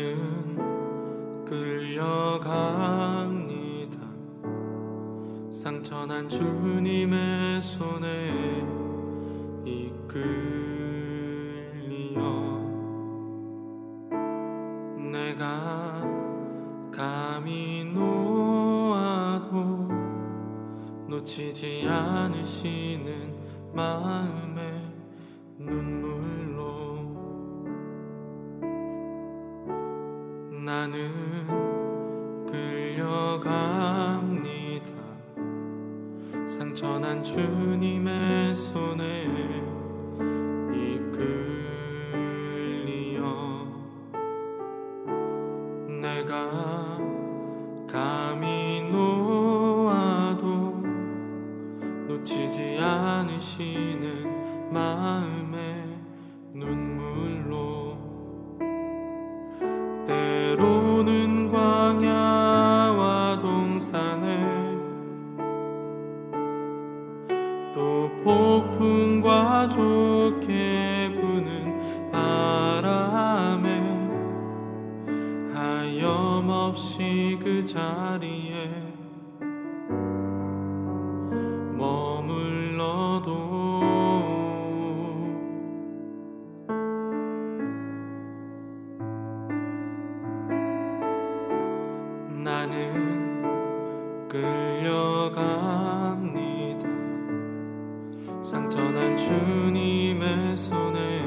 나는 끌려갑니다. 상처난 주님의 손에 이끌리어 내가 감히 놓아도 놓치지 않으시는 마음의 눈물로 나는 끌려갑니다. 상처난 주님의 손에 이끌리어 내가 감히 놓아도 놓치지 않으시는 마음의 눈물로 때로는 광야와 동산에 또 폭풍과 좋게 부는 바람에 하염없이 그 자리에 머물러도 나는 끌려갑니다. 상처난 주님의 손에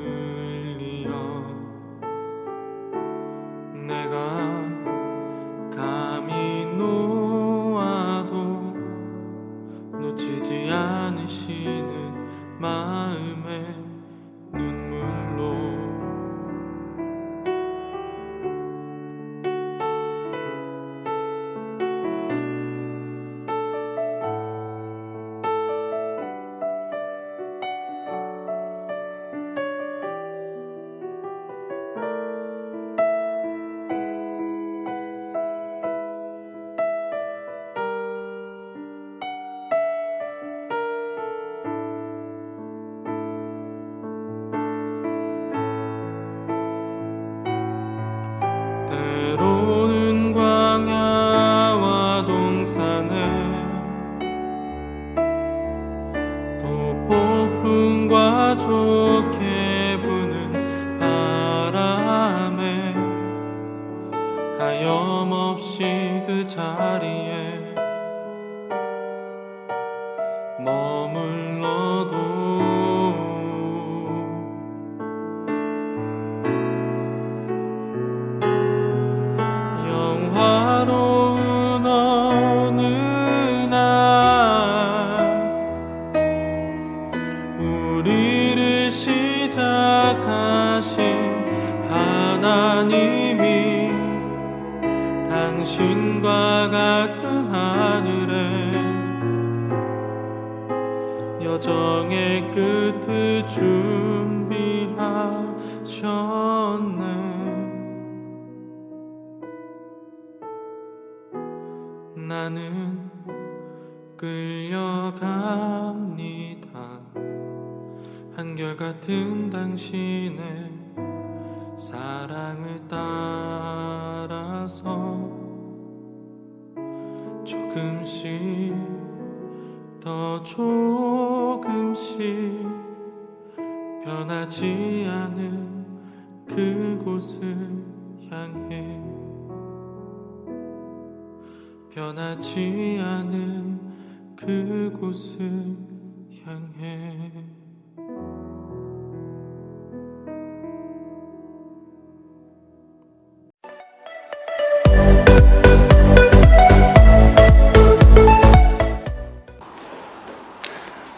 이끌리어 내가 감히 놓아도 놓치지 않으시는 마음의 눈물로 때로는 광야와 동산에 또 폭풍과 좋게 부는 바람에 하염없이 그 자리에 머물러도 영화로운 어느 날 우리를 시작하신 하나님이 당신과 같은 하늘에 여정의 끝을 준비하셨네. 나는 끌려갑니다. 한결같은 당신의 사랑을 따라서 조금씩 더 조금씩 변하지 않은 그곳을 향해 변하지 않은 그곳을 향해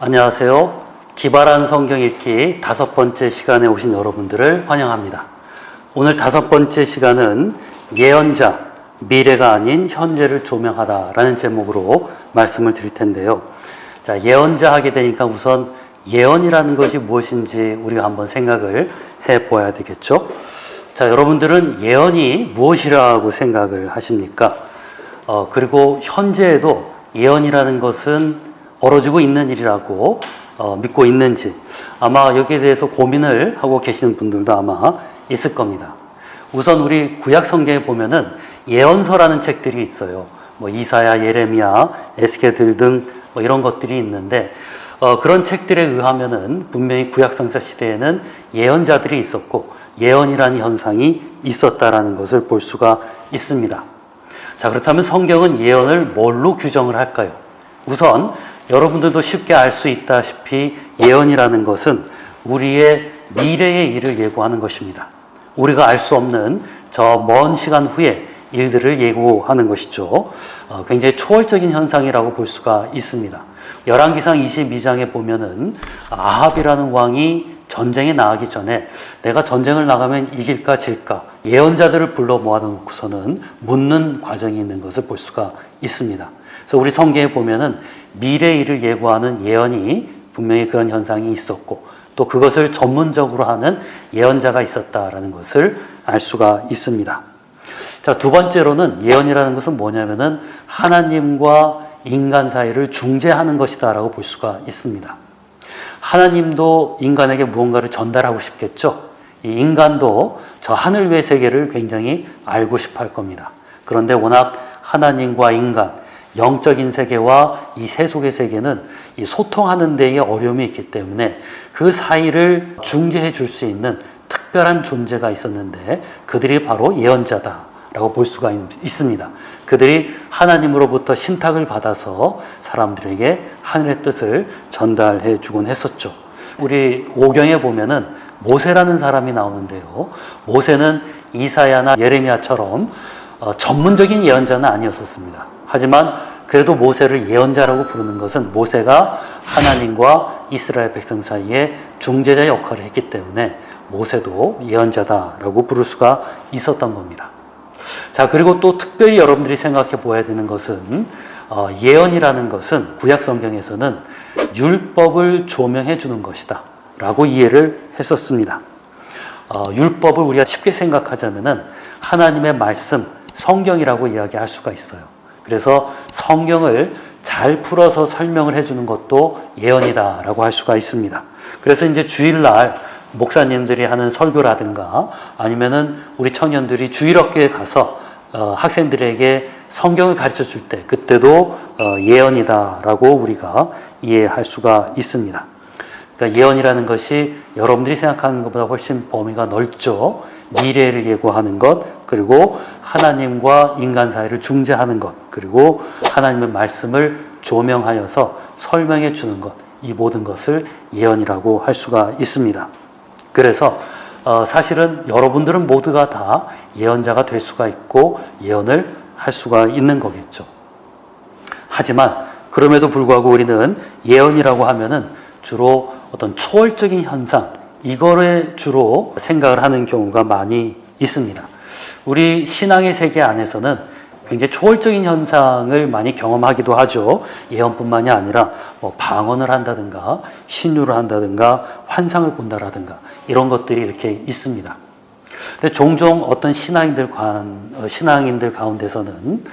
안녕하세요. 기발한 성경 읽기 5번째 시간에 오신 여러분들을 환영합니다. 오늘 5번째 시간은 예언자, 미래가 아닌 현재를 조명하다라는 제목으로 말씀을 드릴 텐데요. 자, 예언자 하게 되니까 우선 예언이라는 것이 무엇인지 우리가 한번 생각을 해봐야 되겠죠. 자, 여러분들은 예언이 무엇이라고 생각을 하십니까? 그리고 현재에도 예언이라는 것은 벌어지고 있는 일이라고 믿고 있는지 아마 여기에 대해서 고민을 하고 계시는 분들도 아마 있을 겁니다. 우선 우리 구약 성경에 보면은 예언서라는 책들이 있어요. 뭐 이사야, 예레미야, 에스겔 등 뭐 이런 것들이 있는데 그런 책들에 의하면은 분명히 구약 성서 시대에는 예언자들이 있었고 예언이라는 현상이 있었다라는 것을 볼 수가 있습니다. 자, 그렇다면 성경은 예언을 뭘로 규정을 할까요? 우선 여러분들도 쉽게 알 수 있다시피 예언이라는 것은 우리의 미래의 일을 예고하는 것입니다. 우리가 알 수 없는 저 먼 시간 후에 일들을 예고하는 것이죠. 굉장히 초월적인 현상이라고 볼 수가 있습니다. 열왕기상 22장에 보면은 아합이라는 왕이 전쟁에 나가기 전에 내가 전쟁을 나가면 이길까 질까 예언자들을 불러 모아놓고서는 묻는 과정이 있는 것을 볼 수가 있습니다. 그래서 우리 성경에 보면은 미래 일을 예고하는 예언이 분명히 그런 현상이 있었고 또 그것을 전문적으로 하는 예언자가 있었다라는 것을 알 수가 있습니다. 자, 두 번째로는 예언이라는 것은 뭐냐면은 하나님과 인간 사이를 중재하는 것이다 라고 볼 수가 있습니다. 하나님도 인간에게 무언가를 전달하고 싶겠죠. 이 인간도 저 하늘 외 세계를 굉장히 알고 싶어 할 겁니다. 그런데 워낙 하나님과 인간, 영적인 세계와 이 세속의 세계는 이 소통하는 데에 어려움이 있기 때문에 그 사이를 중재해 줄 수 있는 특별한 존재가 있었는데 그들이 바로 예언자다라고 볼 수가 있습니다. 그들이 하나님으로부터 신탁을 받아서 사람들에게 하늘의 뜻을 전달해 주곤 했었죠. 우리 오경에 보면은 모세라는 사람이 나오는데요. 모세는 이사야나 예레미야처럼 전문적인 예언자는 아니었었습니다. 하지만 그래도 모세를 예언자라고 부르는 것은 모세가 하나님과 이스라엘 백성 사이에 중재자 역할을 했기 때문에 모세도 예언자다라고 부를 수가 있었던 겁니다. 자, 그리고 또 특별히 여러분들이 생각해 보아야 되는 것은 예언이라는 것은 구약 성경에서는 율법을 조명해 주는 것이다 라고 이해를 했었습니다. 율법을 우리가 쉽게 생각하자면은 하나님의 말씀, 성경이라고 이야기할 수가 있어요. 그래서 성경을 잘 풀어서 설명을 해주는 것도 예언이다라고 할 수가 있습니다. 그래서 이제 주일날 목사님들이 하는 설교라든가 아니면은 우리 청년들이 주일학교에 가서 학생들에게 성경을 가르쳐 줄 때 그때도 예언이다라고 우리가 이해할 수가 있습니다. 그러니까 예언이라는 것이 여러분들이 생각하는 것보다 훨씬 범위가 넓죠. 미래를 예고하는 것, 그리고 하나님과 인간 사이를 중재하는 것, 그리고 하나님의 말씀을 조명하여서 설명해 주는 것, 이 모든 것을 예언이라고 할 수가 있습니다. 그래서 사실은 여러분들은 모두가 다 예언자가 될 수가 있고 예언을 할 수가 있는 거겠죠. 하지만 그럼에도 불구하고 우리는 예언이라고 하면은 주로 어떤 초월적인 현상, 이거를 주로 생각을 하는 경우가 많이 있습니다. 우리 신앙의 세계 안에서는 굉장히 초월적인 현상을 많이 경험하기도 하죠. 예언뿐만이 아니라 뭐 방언을 한다든가 신유를 한다든가 환상을 본다라든가 이런 것들이 이렇게 있습니다. 근데 종종 어떤 신앙인들 가운데서는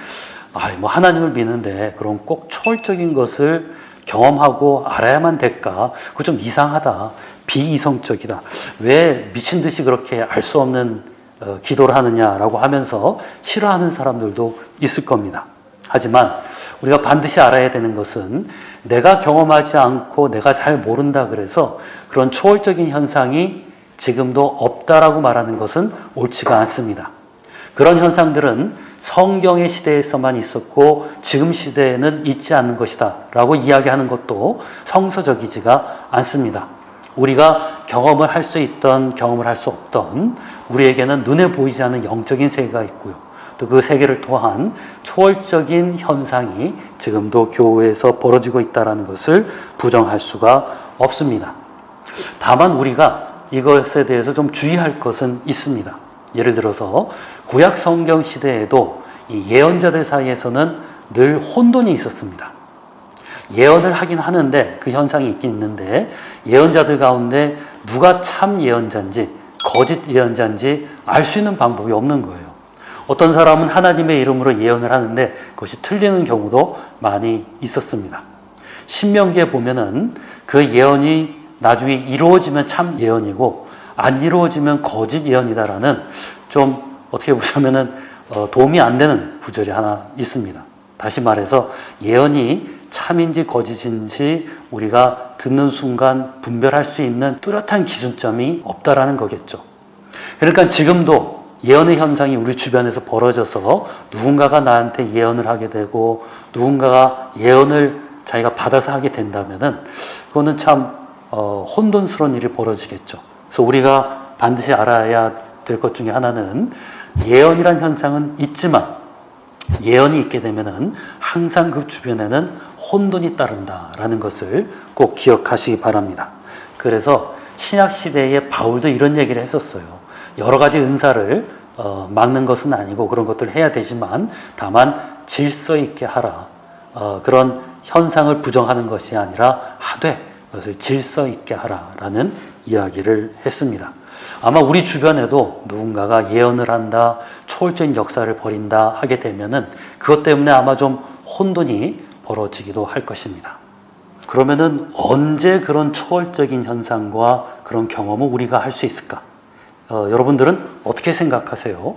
뭐 하나님을 믿는데 그럼 꼭 초월적인 것을 경험하고 알아야만 될까? 그거 좀 이상하다. 비이성적이다. 왜 미친 듯이 그렇게 알 수 없는 기도를 하느냐라고 하면서 싫어하는 사람들도 있을 겁니다. 하지만 우리가 반드시 알아야 되는 것은 내가 경험하지 않고 내가 잘 모른다 그래서 그런 초월적인 현상이 지금도 없다라고 말하는 것은 옳지가 않습니다. 그런 현상들은 성경의 시대에서만 있었고 지금 시대에는 있지 않는 것이다 라고 이야기하는 것도 성서적이지가 않습니다. 우리가 경험을 할 수 있던 경험을 할 수 없던 우리에게는 눈에 보이지 않는 영적인 세계가 있고요. 또 그 세계를 통한 초월적인 현상이 지금도 교회에서 벌어지고 있다는 것을 부정할 수가 없습니다. 다만 우리가 이것에 대해서 좀 주의할 것은 있습니다. 예를 들어서 구약 성경 시대에도 이 예언자들 사이에서는 늘 혼돈이 있었습니다. 예언을 하긴 하는데 그 현상이 있긴 있는데 예언자들 가운데 누가 참 예언자인지 거짓 예언자인지 알 수 있는 방법이 없는 거예요. 어떤 사람은 하나님의 이름으로 예언을 하는데 그것이 틀리는 경우도 많이 있었습니다. 신명기에 보면은 그 예언이 나중에 이루어지면 참 예언이고 안 이루어지면 거짓 예언이다라는 좀 어떻게 보자면은 도움이 안 되는 구절이 하나 있습니다. 다시 말해서 예언이 참인지 거짓인지 우리가 듣는 순간 분별할 수 있는 뚜렷한 기준점이 없다라는 거겠죠. 그러니까 지금도 예언의 현상이 우리 주변에서 벌어져서 누군가가 나한테 예언을 하게 되고 누군가가 예언을 자기가 받아서 하게 된다면은 그거는 참 혼돈스러운 일이 벌어지겠죠. 그래서 우리가 반드시 알아야 될 것 중에 하나는 예언이란 현상은 있지만 예언이 있게 되면은 항상 그 주변에는 혼돈이 따른다라는 것을 꼭 기억하시기 바랍니다. 그래서 신약 시대에 바울도 이런 얘기를 했었어요. 여러 가지 은사를 막는 것은 아니고 그런 것들을 해야 되지만 다만 질서 있게 하라. 그런 현상을 부정하는 것이 아니라 하되 그것을 질서 있게 하라라는 이야기를 했습니다. 아마 우리 주변에도 누군가가 예언을 한다, 초월적인 역사를 벌인다 하게 되면은 그것 때문에 아마 좀 혼돈이 벌어지기도 할 것입니다. 그러면은 언제 그런 초월적인 현상과 그런 경험을 우리가 할 수 있을까? 여러분들은 어떻게 생각하세요?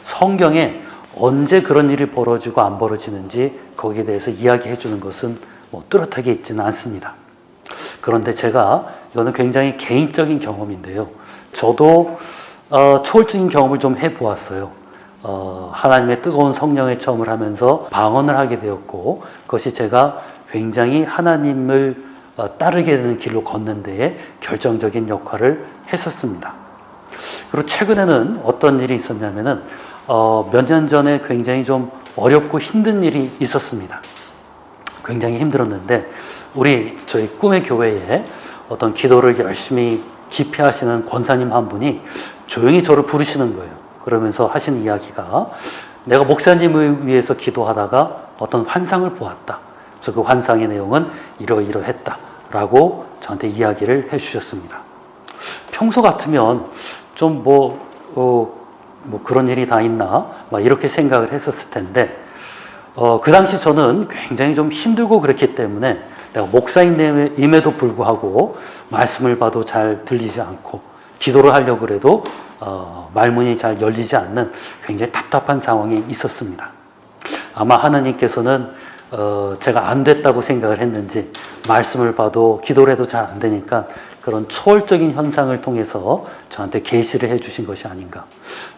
성경에 언제 그런 일이 벌어지고 안 벌어지는지 거기에 대해서 이야기해 주는 것은 뭐 뚜렷하게 있지는 않습니다. 그런데 제가 이거는 굉장히 개인적인 경험인데요. 저도 초월적인 경험을 좀 해보았어요. 하나님의 뜨거운 성령의 체험을 하면서 방언을 하게 되었고 그것이 제가 굉장히 하나님을 따르게 되는 길로 걷는 데에 결정적인 역할을 했었습니다. 그리고 최근에는 어떤 일이 있었냐면은 몇 년 전에 굉장히 좀 어렵고 힘든 일이 있었습니다. 굉장히 힘들었는데 저희 꿈의 교회에 어떤 기도를 열심히 깊이 하시는 권사님 한 분이 조용히 저를 부르시는 거예요. 그러면서 하신 이야기가 내가 목사님을 위해서 기도하다가 어떤 환상을 보았다. 그래서 그 환상의 내용은 이러이러했다 라고 저한테 이야기를 해주셨습니다. 평소 같으면 좀 그런 일이 다 있나 막 이렇게 생각을 했었을 텐데 그 당시 저는 굉장히 좀 힘들고 그랬기 때문에 내가 목사임에도 불구하고 말씀을 봐도 잘 들리지 않고 기도를 하려고 해도 말문이 잘 열리지 않는 굉장히 답답한 상황이 있었습니다. 아마 하나님께서는 제가 안 됐다고 생각을 했는지 말씀을 봐도 기도를 해도 잘 안 되니까 그런 초월적인 현상을 통해서 저한테 계시를 해주신 것이 아닌가.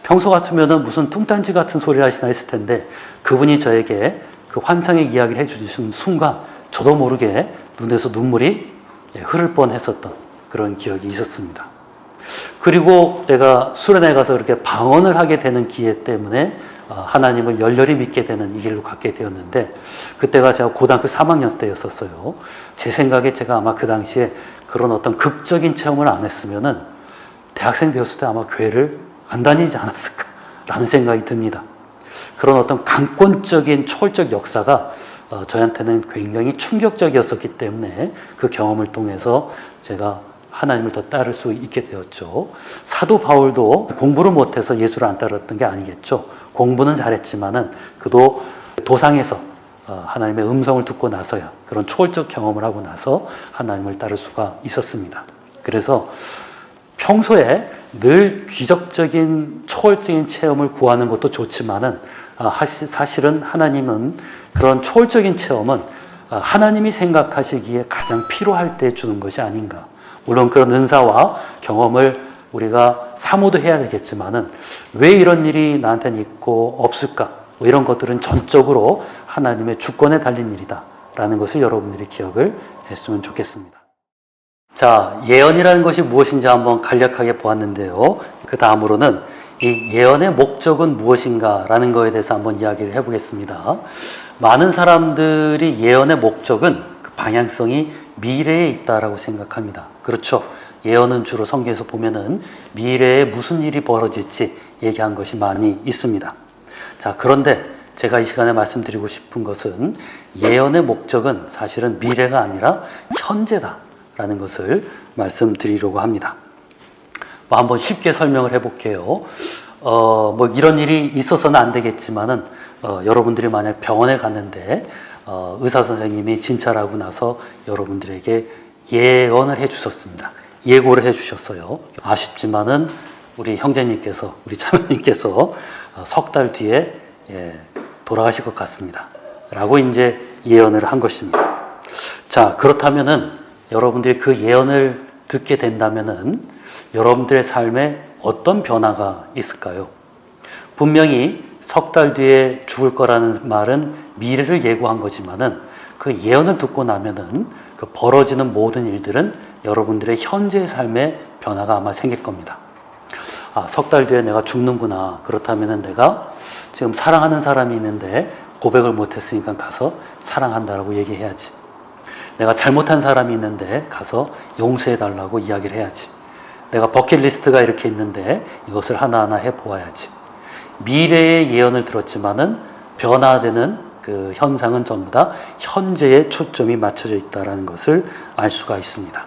평소 같으면은 무슨 뚱딴지 같은 소리를 하시나 했을 텐데 그분이 저에게 그 환상의 이야기를 해주신 순간 저도 모르게 눈에서 눈물이 흐를 뻔했었던 그런 기억이 있었습니다. 그리고 내가 수련회 가서 그렇게 방언을 하게 되는 기회 때문에 하나님을 열렬히 믿게 되는 이 길로 갖게 되었는데 그때가 제가 고등학교 3학년 때였었어요. 제 생각에 제가 아마 그 당시에 그런 어떤 극적인 체험을 안 했으면은 대학생 되었을 때 아마 교회를 안 다니지 않았을까라는 생각이 듭니다. 그런 어떤 강권적인 초월적 역사가 저한테는 굉장히 충격적이었었기 때문에 그 경험을 통해서 제가 하나님을 더 따를 수 있게 되었죠. 사도 바울도 공부를 못해서 예수를 안 따랐던 게 아니겠죠. 공부는 잘했지만은 그도 도상에서 하나님의 음성을 듣고 나서야 그런 초월적 경험을 하고 나서 하나님을 따를 수가 있었습니다. 그래서 평소에 늘 기적적인 초월적인 체험을 구하는 것도 좋지만은 사실은 하나님은 그런 초월적인 체험은 하나님이 생각하시기에 가장 필요할 때 주는 것이 아닌가. 물론 그런 은사와 경험을 우리가 사모도 해야 되겠지만은 왜 이런 일이 나한테는 있고 없을까? 뭐 이런 것들은 전적으로 하나님의 주권에 달린 일이다라는 것을 여러분들이 기억을 했으면 좋겠습니다. 자, 예언이라는 것이 무엇인지 한번 간략하게 보았는데요. 그 다음으로는 이 예언의 목적은 무엇인가라는 것에 대해서 한번 이야기를 해보겠습니다. 많은 사람들이 예언의 목적은 그 방향성이 미래에 있다라고 생각합니다. 그렇죠. 예언은 주로 성경에서 보면은 미래에 무슨 일이 벌어질지 얘기한 것이 많이 있습니다. 자, 그런데 제가 이 시간에 말씀드리고 싶은 것은 예언의 목적은 사실은 미래가 아니라 현재다라는 것을 말씀드리려고 합니다. 한번 쉽게 설명을 해볼게요. 이런 일이 있어서는 안 되겠지만은 여러분들이 만약 병원에 갔는데 의사 선생님이 진찰하고 나서 여러분들에게 예언을 해 주셨습니다. 예고를 해 주셨어요. 아쉽지만은 우리 형제님께서, 우리 자매님께서 석 달 뒤에 돌아가실 것 같습니다. 라고 이제 예언을 한 것입니다. 자, 그렇다면은 여러분들이 그 예언을 듣게 된다면은 여러분들의 삶에 어떤 변화가 있을까요? 분명히 석 달 뒤에 죽을 거라는 말은 미래를 예고한 거지만은 그 예언을 듣고 나면은 그 벌어지는 모든 일들은 여러분들의 현재의 삶에 변화가 아마 생길 겁니다. 아, 석 달 뒤에 내가 죽는구나. 그렇다면은 내가 지금 사랑하는 사람이 있는데 고백을 못했으니까 가서 사랑한다라고 얘기해야지. 내가 잘못한 사람이 있는데 가서 용서해달라고 이야기를 해야지. 내가 버킷리스트가 이렇게 있는데 이것을 하나하나 해보아야지. 미래의 예언을 들었지만은 변화되는 그 현상은 전부 다 현재에 초점이 맞춰져 있다는 것을 알 수가 있습니다.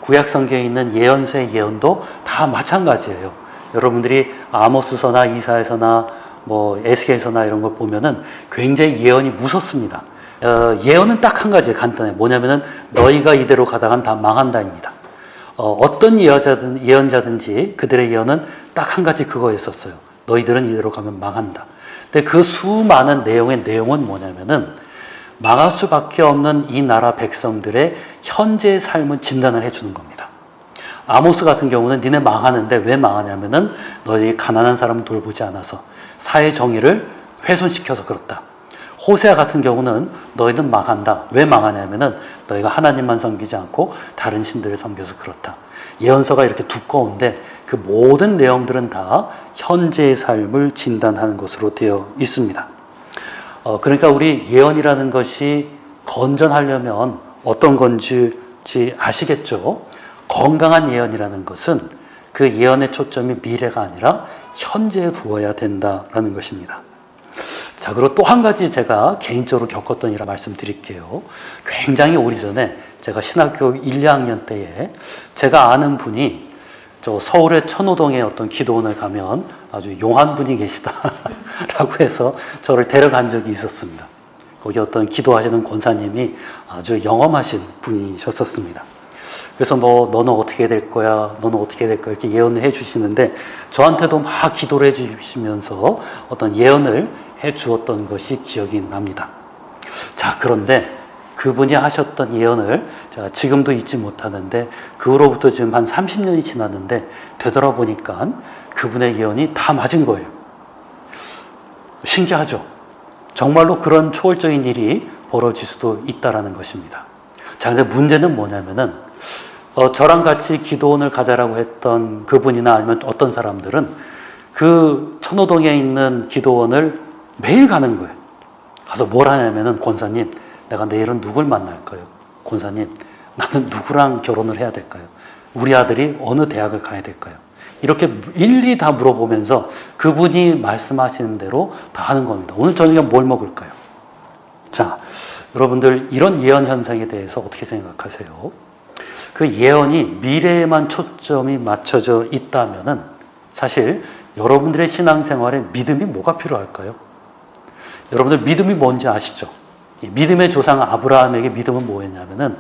구약 성경에 있는 예언서의 예언도 다 마찬가지예요. 여러분들이 아모스서나 이사야서나 뭐 에스겔서나 이런 걸 보면은 굉장히 예언이 무섭습니다. 예언은 딱 한 가지 간단해요. 뭐냐면은 너희가 이대로 가다간 다 망한다입니다. 어떤 예언자든지 그들의 예언은 딱 한 가지 그거였었어요. 너희들은 이대로 가면 망한다. 근데 그 수많은 내용의 내용은 뭐냐면은 망할 수밖에 없는 이 나라 백성들의 현재의 삶을 진단을 해주는 겁니다. 아모스 같은 경우는 니네 망하는데 왜 망하냐면은 너희 가난한 사람을 돌보지 않아서 사회 정의를 훼손시켜서 그렇다. 호세아 같은 경우는 너희는 망한다. 왜 망하냐면은 너희가 하나님만 섬기지 않고 다른 신들을 섬겨서 그렇다. 예언서가 이렇게 두꺼운데 그 모든 내용들은 다 현재의 삶을 진단하는 것으로 되어 있습니다. 그러니까 우리 예언이라는 것이 건전하려면 어떤 건지 아시겠죠? 건강한 예언이라는 것은 그 예언의 초점이 미래가 아니라 현재에 두어야 된다라는 것입니다. 자, 그리고 또 한 가지 제가 개인적으로 겪었던 일을 말씀드릴게요. 굉장히 오래전에 제가 신학교 1, 2학년 때에 제가 아는 분이 저 서울의 천호동에 어떤 기도원을 가면 아주 용한 분이 계시다라고 해서 저를 데려간 적이 있었습니다. 거기 어떤 기도하시는 권사님이 아주 영험하신 분이셨었습니다. 그래서 뭐 너는 어떻게 될 거야, 너는 어떻게 될 거야 이렇게 예언을 해주시는데 저한테도 막 기도를 해주시면서 어떤 예언을 해주었던 것이 기억이 납니다. 자, 그런데 그분이 하셨던 예언을 제가 지금도 잊지 못하는데 그 후로부터 지금 한 30년이 지났는데 되돌아보니까 그분의 예언이 다 맞은 거예요. 신기하죠? 정말로 그런 초월적인 일이 벌어질 수도 있다는 것입니다. 자, 근데 문제는 뭐냐면은 저랑 같이 기도원을 가자라고 했던 그분이나 아니면 어떤 사람들은 그 천호동에 있는 기도원을 매일 가는 거예요. 가서 뭘 하냐면은 권사님, 내가 내일은 누굴 만날까요? 권사님, 나는 누구랑 결혼을 해야 될까요? 우리 아들이 어느 대학을 가야 될까요? 이렇게 일일이 다 물어보면서 그분이 말씀하시는 대로 다 하는 겁니다. 오늘 저녁에 뭘 먹을까요? 자, 여러분들 이런 예언 현상에 대해서 어떻게 생각하세요? 그 예언이 미래에만 초점이 맞춰져 있다면은 사실 여러분들의 신앙생활에 믿음이 뭐가 필요할까요? 여러분들 믿음이 뭔지 아시죠? 믿음의 조상 아브라함에게 믿음은 뭐였냐면은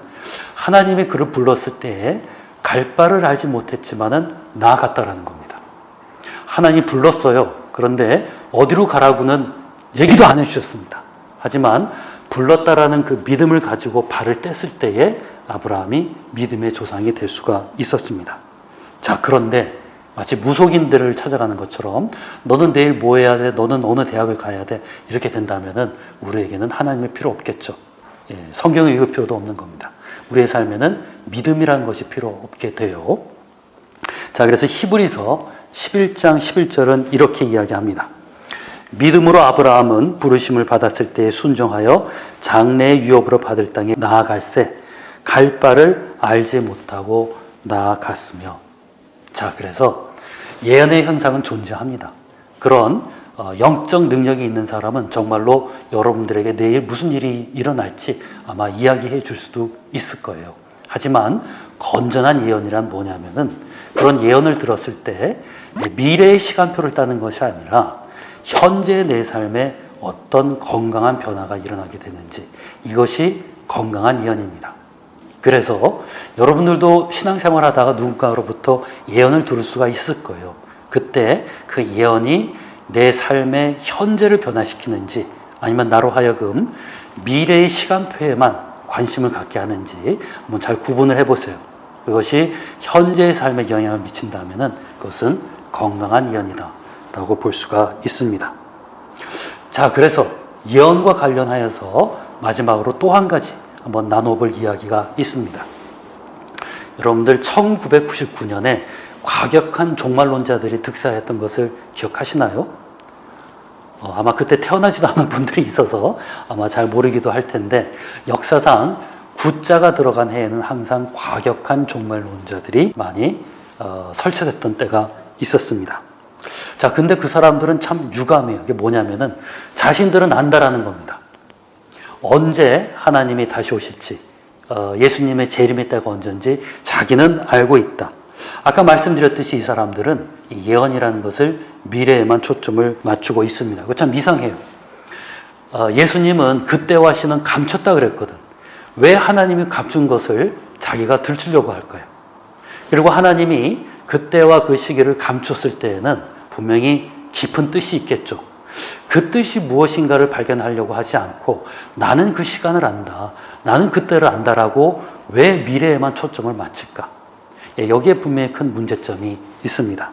하나님이 그를 불렀을 때에 갈 바를 알지 못했지만은 나아갔다라는 겁니다. 하나님이 불렀어요. 그런데 어디로 가라고는 얘기도 안 해주셨습니다. 하지만 불렀다라는 그 믿음을 가지고 발을 뗐을 때에 아브라함이 믿음의 조상이 될 수가 있었습니다. 자, 그런데 마치 무속인들을 찾아가는 것처럼 너는 내일 뭐 해야 돼? 너는 어느 대학을 가야 돼? 이렇게 된다면은 우리에게는 하나님의 필요 없겠죠. 성경을 읽을 필요도 없는 겁니다. 우리의 삶에는 믿음이라는 것이 필요 없게 돼요. 자, 그래서 히브리서 11장 11절은 이렇게 이야기합니다. 믿음으로 아브라함은 부르심을 받았을 때에 순종하여 장래의 유업으로 받을 땅에 나아갈새 갈 바를 알지 못하고 나아갔으며. 자, 그래서 예언의 현상은 존재합니다. 그런 영적 능력이 있는 사람은 정말로 여러분들에게 내일 무슨 일이 일어날지 아마 이야기해 줄 수도 있을 거예요. 하지만 건전한 예언이란 뭐냐면은 그런 예언을 들었을 때 미래의 시간표를 따는 것이 아니라 현재 내 삶에 어떤 건강한 변화가 일어나게 되는지, 이것이 건강한 예언입니다. 그래서 여러분들도 신앙생활 하다가 누군가로부터 예언을 들을 수가 있을 거예요. 그때 그 예언이 내 삶의 현재를 변화시키는지, 아니면 나로 하여금 미래의 시간표에만 관심을 갖게 하는지 한번 잘 구분을 해보세요. 그것이 현재의 삶에 영향을 미친다면 그것은 건강한 예언이다 라고 볼 수가 있습니다. 자, 그래서 예언과 관련하여서 마지막으로 또 한 가지 한번 나눠볼 이야기가 있습니다. 여러분들 1999년에 과격한 종말론자들이 득사했던 것을 기억하시나요? 아마 그때 태어나지도 않은 분들이 있어서 아마 잘 모르기도 할 텐데, 역사상 구자가 들어간 해에는 항상 과격한 종말론자들이 많이 설치됐던 때가 있었습니다. 자, 근데 그 사람들은 참 유감해요. 이게 뭐냐면은 자신들은 안다라는 겁니다. 언제 하나님이 다시 오실지, 예수님의 재림의 때가 언제인지 자기는 알고 있다. 아까 말씀드렸듯이 이 사람들은 예언이라는 것을 미래에만 초점을 맞추고 있습니다. 그거 참 이상해요. 예수님은 그때와 시는 감췄다 그랬거든. 왜 하나님이 감춘 것을 자기가 들추려고 할까요? 그리고 하나님이 그때와 그 시기를 감췄을 때에는 분명히 깊은 뜻이 있겠죠. 그 뜻이 무엇인가를 발견하려고 하지 않고 나는 그 시간을 안다, 나는 그때를 안다라고 왜 미래에만 초점을 맞출까? 여기에 분명히 큰 문제점이 있습니다.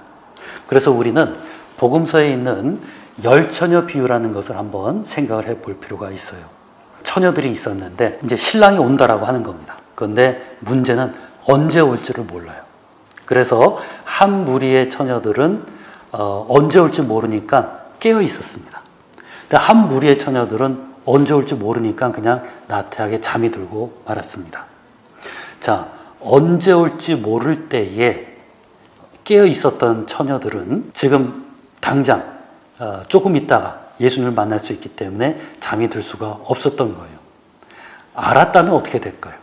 그래서 우리는 복음서에 있는 열처녀 비유라는 것을 한번 생각을 해볼 필요가 있어요. 처녀들이 있었는데 이제 신랑이 온다라고 하는 겁니다. 그런데 문제는 언제 올지를 몰라요. 그래서 한 무리의 처녀들은 언제 올지 모르니까 깨어 있었습니다. 근데 한 무리의 처녀들은 언제 올지 모르니까 그냥 나태하게 잠이 들고 말았습니다. 자, 언제 올지 모를 때에 깨어 있었던 처녀들은 지금 당장 조금 있다가 예수님을 만날 수 있기 때문에 잠이 들 수가 없었던 거예요. 알았다면 어떻게 될까요?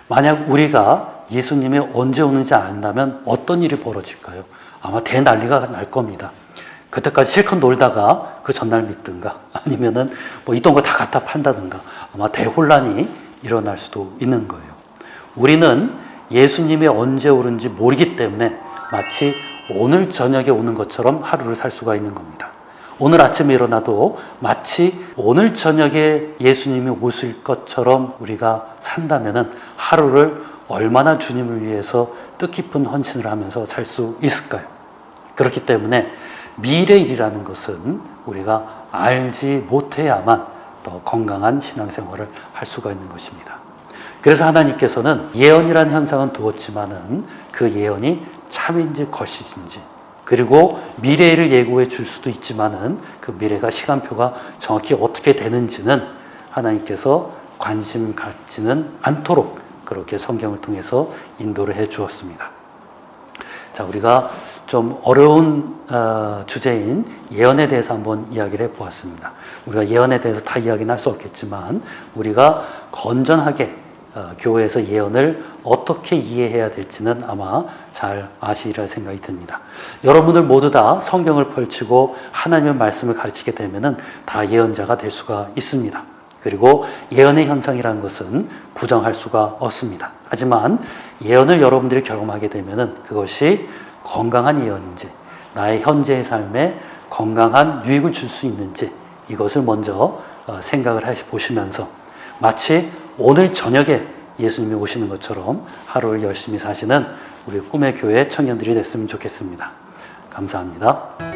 만약 우리가 예수님이 언제 오는지 안다면 어떤 일이 벌어질까요? 아마 대난리가 날 겁니다. 그때까지 실컷 놀다가 그 전날 믿든가 아니면은 뭐 있던 거 다 갖다 판다든가 아마 대혼란이 일어날 수도 있는 거예요. 우리는 예수님이 언제 오는지 모르기 때문에 마치 오늘 저녁에 오는 것처럼 하루를 살 수가 있는 겁니다. 오늘 아침에 일어나도 마치 오늘 저녁에 예수님이 오실 것처럼 우리가 산다면은 하루를 얼마나 주님을 위해서 뜻깊은 헌신을 하면서 살 수 있을까요? 그렇기 때문에 미래일이라는 것은 우리가 알지 못해야만 더 건강한 신앙생활을 할 수가 있는 것입니다. 그래서 하나님께서는 예언이라는 현상은 두었지만은 그 예언이 참인지 거짓인지, 그리고 미래를 예고해 줄 수도 있지만은 그 미래가 시간표가 정확히 어떻게 되는지는 하나님께서 관심 갖지는 않도록 그렇게 성경을 통해서 인도를 해 주었습니다. 자, 우리가 좀 어려운 주제인 예언에 대해서 한번 이야기를 해 보았습니다. 우리가 예언에 대해서 다 이야기는 할 수 없겠지만 우리가 건전하게 교회에서 예언을 어떻게 이해해야 될지는 아마 잘 아시리라 생각이 듭니다. 여러분들 모두 다 성경을 펼치고 하나님의 말씀을 가르치게 되면은 다 예언자가 될 수가 있습니다. 그리고 예언의 현상이라는 것은 부정할 수가 없습니다. 하지만 예언을 여러분들이 경험하게 되면은 그것이 건강한 예언인지, 나의 현재의 삶에 건강한 유익을 줄 수 있는지, 이것을 먼저 생각을 해보시면서 마치 오늘 저녁에 예수님이 오시는 것처럼 하루를 열심히 사시는 우리 꿈의 교회 청년들이 됐으면 좋겠습니다. 감사합니다.